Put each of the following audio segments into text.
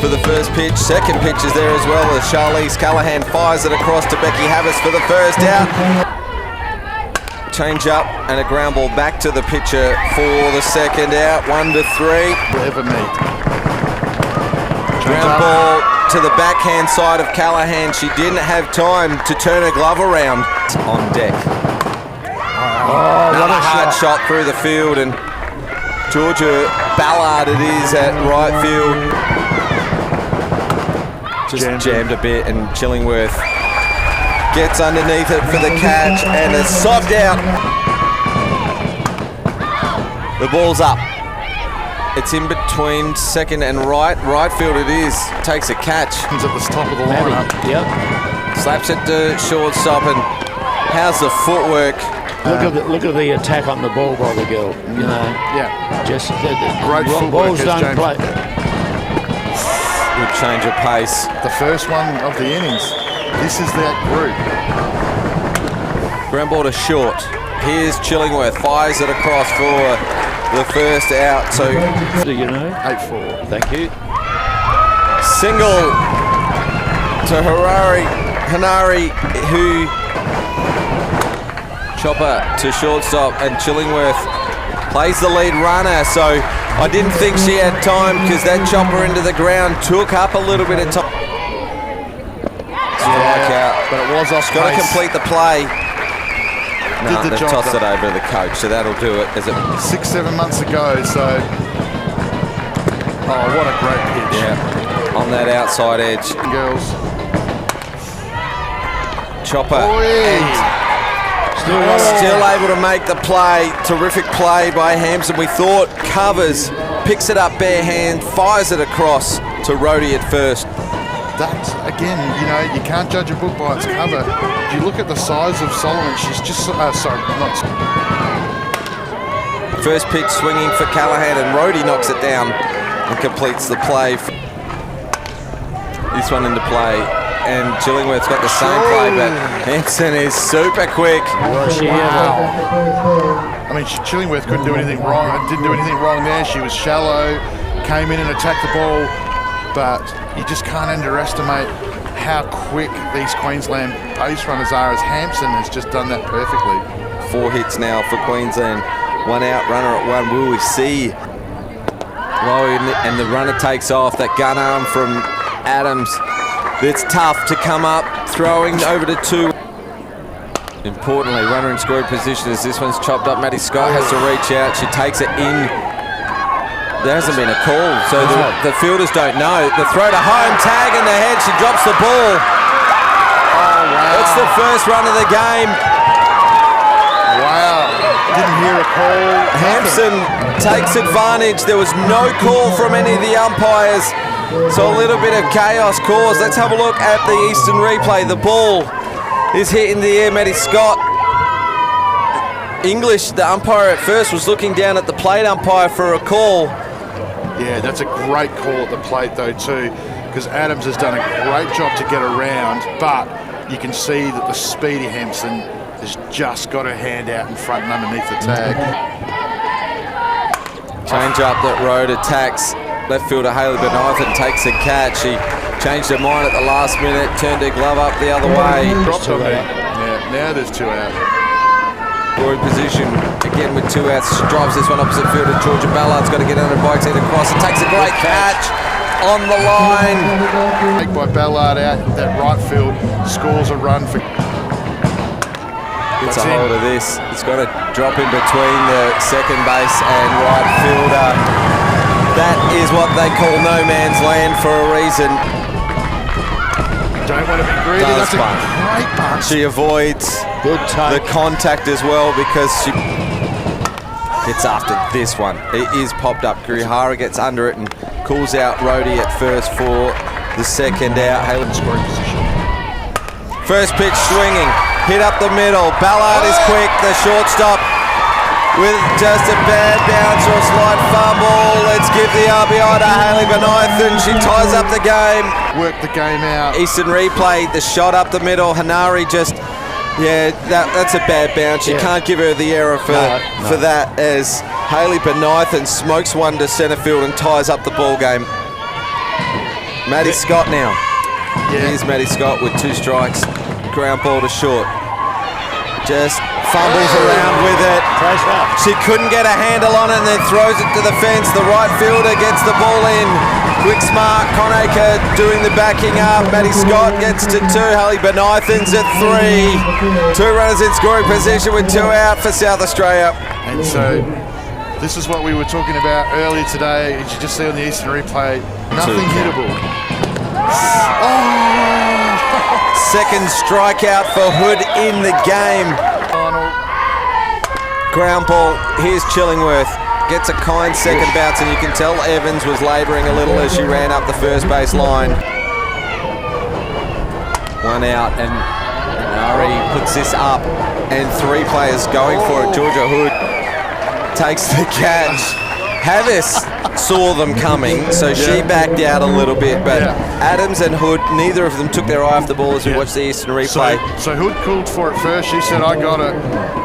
for the first pitch. Second pitch is there as well as Charlize Callahan fires it across to Becky Havas for the first out. Change up and a ground ball back to the pitcher for the second out. 1-3. Ever meet. Ground ball to the backhand side of Callahan. She didn't have time to turn her glove around. On deck. Another hard shot through the field, and Georgia Ballard it is at right field. Just jammed a bit, and Chillingworth gets underneath it for the catch and is sobbed out. The ball's up. It's in between second and right. Right field it is. Takes a catch. He's at the top of the lineup. Yep. Slaps it to shortstop, and how's the footwork? Look at the attack on the ball by the girl. You know. Yeah. Just Great footwork. balls don't James. play. Good change of pace. The first one of the innings. This is that group. Ground ball to short. Here's Chillingworth. Fires it across for the first out. So, Do you know? 8-4. Thank you. single to Hanari, who chopper to shortstop, and Chillingworth plays the lead runner. So I didn't think she had time, because that chopper into the ground took up a little bit of time. Strikeout, but it was off got to pace. complete the play. No, Did the they've job, tossed it over to the coach, so that'll do it. As it 6-7 months ago, so what a great pitch. yeah, on that outside edge, Girls. chopper, Oi. and still able to make the play. Terrific play by Hampson. We thought covers, picks it up bare hand, fires it across to Rhodey at first. That, again, you know, you can't judge a book by its cover. If you look at the size of Solomon, she's just, First pitch swinging for Callahan, and Rhodey knocks it down and completes the play. This one into play, and Chillingworth's got the same play, but Hampson is super quick. I mean, Chillingworth couldn't do anything wrong. Didn't do anything wrong there. She was shallow, came in and attacked the ball, but you just can't underestimate how quick these Queensland base runners are, as Hampson has just done that perfectly. 4 hits now for Queensland. 1 out, runner at 1. Will we see low, and the runner takes off. That gun arm from Adams. It's tough to come up, throwing over to 2. Importantly, runner in scoring position as this one's chopped up. Maddie Scott has to reach out. She takes it in. There hasn't been a call, so the fielders don't know. The throw to home, tag in the head, she drops the ball. Oh, wow. It's the first run of the game. Wow. Didn't hear a call. Hampson takes advantage. There was no call from any of the umpires, so a little bit of chaos caused. Let's have a look at the Eastern replay. The ball is hit in the air. Maddie Scott. English, the umpire at first, was looking down at the plate umpire for a call. Yeah, that's a great call at the plate, though, too, because Adams has done a great job to get around, but you can see that the speedy Hampson has just got her hand out in front and underneath the tag. Change up that road, attacks. Left fielder Hayley Benithan takes a catch. She changed her mind at the last minute, turned her glove up the other way. Dropped on me. Yeah, now there's 2 out. Scoring position again with 2 outs. She drives this one opposite fielder. Georgia Ballard's got to get under bikes, head across. It takes a great catch on the line. Take by Ballard out that right field, scores a run for. Gets a hold of this. It's got to drop in between the second base and right fielder. That is what they call no man's land for a reason. Don't want to be greedy. That's a great bunch. She avoids the contact as well, because she gets after this one. It is popped up. Kurihara gets under it and calls out Rhodey at first for the second out. Haylen scoring position. First pitch swinging, hit up the middle. Ballard is quick, the shortstop with just a bad bounce or a slight fumble. Let's give the RBI to Hayley Benithan. She ties up the game. Work the game out. Eastern replay, the shot up the middle. Hanari just, that's a bad bounce. You can't give her the error for that, as Hayley Benithan smokes one to centre field and ties up the ball game. Maddie Scott now. Yeah. Here's Maddie Scott with 2 strikes. Ground ball to short. Just fumbles around with it. She couldn't get a handle on it and then throws it to the fence. The right fielder gets the ball in. Quick smart. Conacher doing the backing up. Maddie Scott gets to 2. Hallie Benithan's at 3. 2 runners in scoring position with 2 out for South Australia. And so this is what we were talking about earlier today. As you just see on the Eastern replay, nothing hittable. Second strikeout for Hood in the game. Ground ball. Here's Chillingworth. Gets a kind second bounce, and you can tell Evans was labouring a little as she ran up the first base line. 1 out, and Nari puts this up, and 3 players going for it. Georgia Hood takes the catch. Havis saw them coming, so she backed out a little bit, but Adams and Hood, neither of them took their eye off the ball as we watched the Eastern replay. So Hood called for it first. She said, I got it.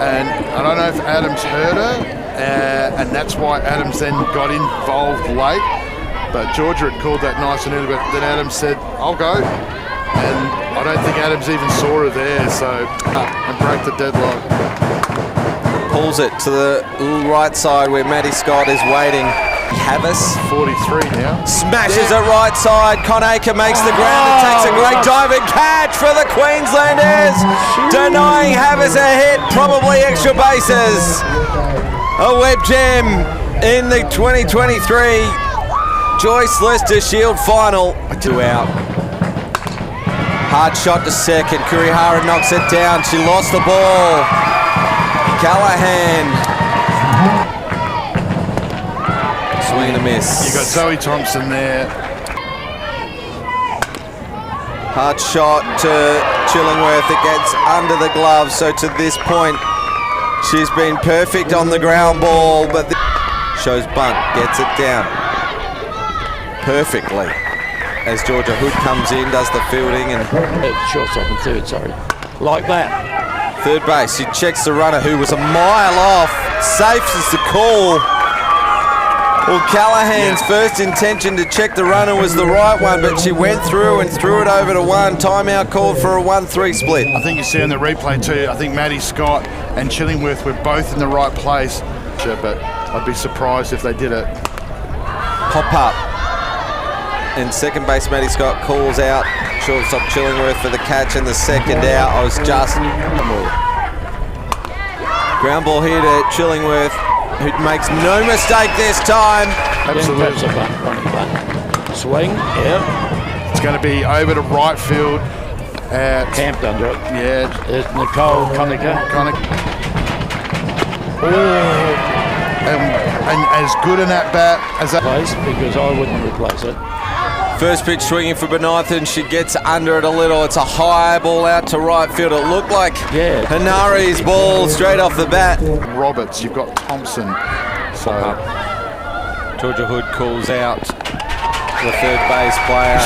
And I don't know if Adams heard her, and that's why Adams then got involved late. But Georgia had called that nice and early, but then Adams said, I'll go. And I don't think Adams even saw her there, so and break the deadlock. Pulls it to the right side where Maddie Scott is waiting. Havis 43 now. Smashes it right side. Conacher makes the ground and takes a great diving catch for the Queenslanders. Denying Havis a hit, probably extra bases. A web gem in the 2023 Joyce Lester Shield final. 2 out. Hard shot to second. Kurihara knocks it down. She lost the ball. Callahan. Swing and a miss. You got Zoe Thompson there. Hard shot to Chillingworth. It gets under the glove. So to this point, she's been perfect on the ground ball, but shows bunt, gets it down perfectly. As Georgia Hood comes in, does the fielding and shortstop and third, sorry. Like that. Third base, she checks the runner who was a mile off. Safe is the call. Well, Callahan's first intention to check the runner was the right one, but she went through and threw it over to 1. Timeout called for a 1-3 split. I think you see on the replay too, I think Maddie Scott and Chillingworth were both in the right place. But I'd be surprised if they did it. Pop up. And second base Maddie Scott calls out shortstop Chillingworth for the catch and the second out. I was just ground ball here to Chillingworth, who makes no mistake this time. Absolutely. Swing, yeah. It's going to be over to right field. Camped under it. Yeah. There's Nicole Conacher. And as good an at bat as that. Place, because I wouldn't replace it. First pitch swinging for Benithan. She gets under it a little. It's a high ball out to right field. It looked like Hanari's ball straight off the bat. Roberts, you've got Thompson. So Georgia Hood calls out the third base player.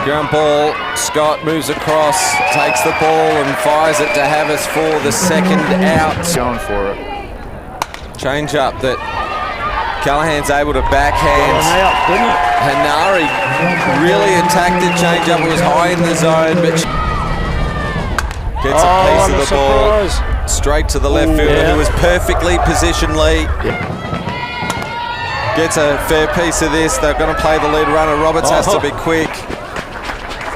Ground ball. Scott moves across, takes the ball and fires it to Havis for the second out. Going for it. Change up that Callahan's able to backhand. Hanari really attacked the change up. It was high in the zone, but she gets a piece of the ball straight to the left fielder who was perfectly positioned lead. Gets a fair piece of this. They're going to play the lead runner. Roberts has to be quick.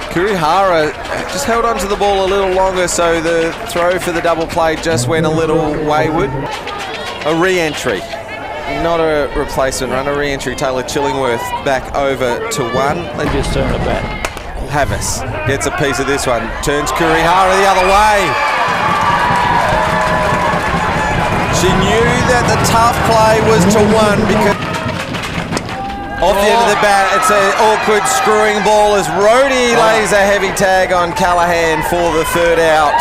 Kurihara just held onto the ball a little longer, so the throw for the double play just went a little wayward. A re-entry. Not a replacement run, a re-entry. Taylor Chillingworth back over to 1. They just turn it back. Havis gets a piece of this one. Turns Kurihara the other way. She knew that the tough play was to 1 because off the end of the bat, it's an awkward screwing ball as Rhodey lays a heavy tag on Callahan for the third out.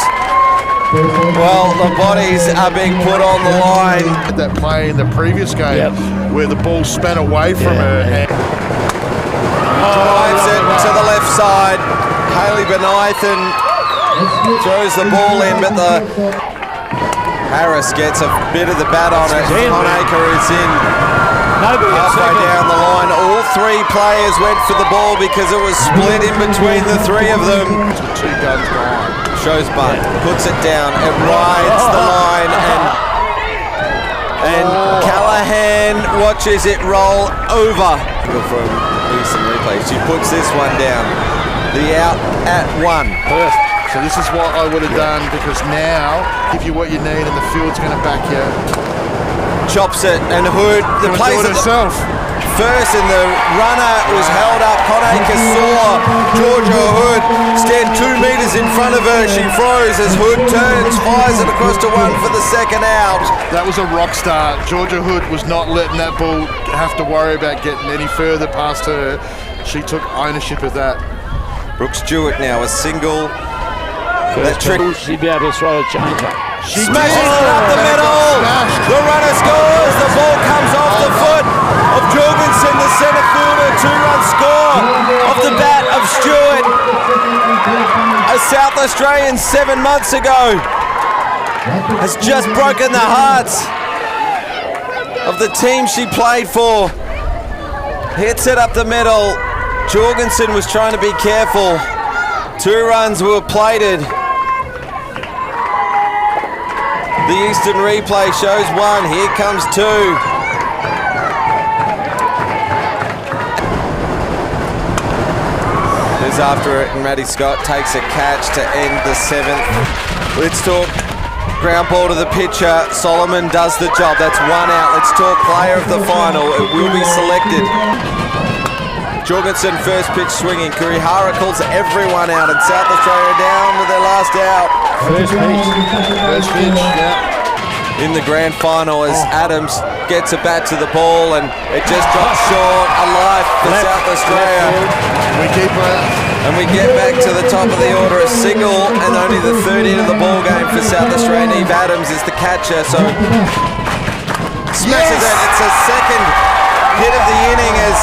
Well, the bodies are being put on the line. That play in the previous game where the ball span away from her. And drives it to the left side. Haley Benithan throws the ball in, but Harris gets a bit of the bat on it. Conacher is in. Nobody at Halfway second. down the line, all three players went for the ball because it was split in between the three of them. With 2 guns behind. Shows bunt, puts it down, it rides the line, and Callahan watches it roll over. From Eastern replay, she puts this one down. The out at 1. Perfect. So this is what I would have done, because now give you what you need and the field's going to back you. Chops it, and Hood, the Gonna plays do it at the herself. first, and the runner was held up. Conacre saw Georgia Hood stand 2 metres in front of her. She froze as Hood turns, fires it across to 1 for the second out. That was a rock star. Georgia Hood was not letting that ball have to worry about getting any further past her. She took ownership of that. Brooke Stewart now a single. That First trick ball, she'd be able to throw a changer. smashes it up the middle. The runner scores. The ball comes off the foot of Jorgensen, the centre fielder. 2-run score off the bat of Stewart. A South Australian 7 months ago has just broken the hearts of the team she played for. Hits it up the middle. Jorgensen was trying to be careful. 2 runs were plated. The Eastern replay shows 1. Here comes 2. Who's after it, and Maddie Scott takes a catch to end the 7th. Let's talk ground ball to the pitcher. Solomon does the job. That's 1 out. Let's talk player of the final. It will be selected. Jorgensen first pitch swinging. Kurihara calls everyone out, and South Australia down to their last out. First pitch. First pitch, yeah. In the grand final as Adams gets a bat to the ball, and it just drops short. A life for South Australia. We keep And we get back to the top of the order. A single and only the third hit of the ball game for South Australia. Eve Adams is the catcher, so smashes it. It's a second hit of the inning as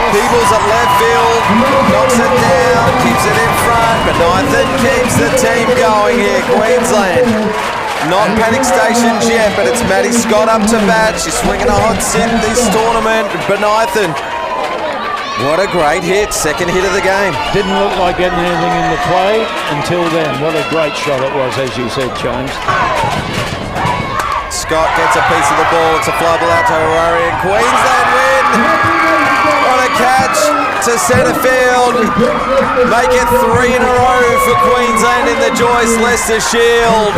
Peebles at left field knocks it down, keeps it in front, but Nathan keeps the team going here. Queensland not panic stations yet, but it's Maddie Scott up to bat. She's swinging a hot sit this tournament. Benithan, what a great hit, second hit of the game. Didn't look like getting anything in the play until then. What a great shot it was, as you said, James. Scott gets a piece of the ball. It's a fly ball out to Harari, and Queensland win on a catch to centre field. Make it 3 in a row for Queensland in the Joyce Lester Shield.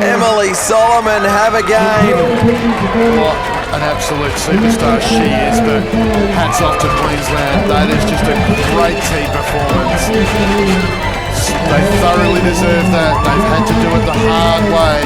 Emily Solomon have a game. what an absolute superstar she is, but hats off to Queensland. That is just a great team performance. They thoroughly deserve that. They've had to do it the hard way,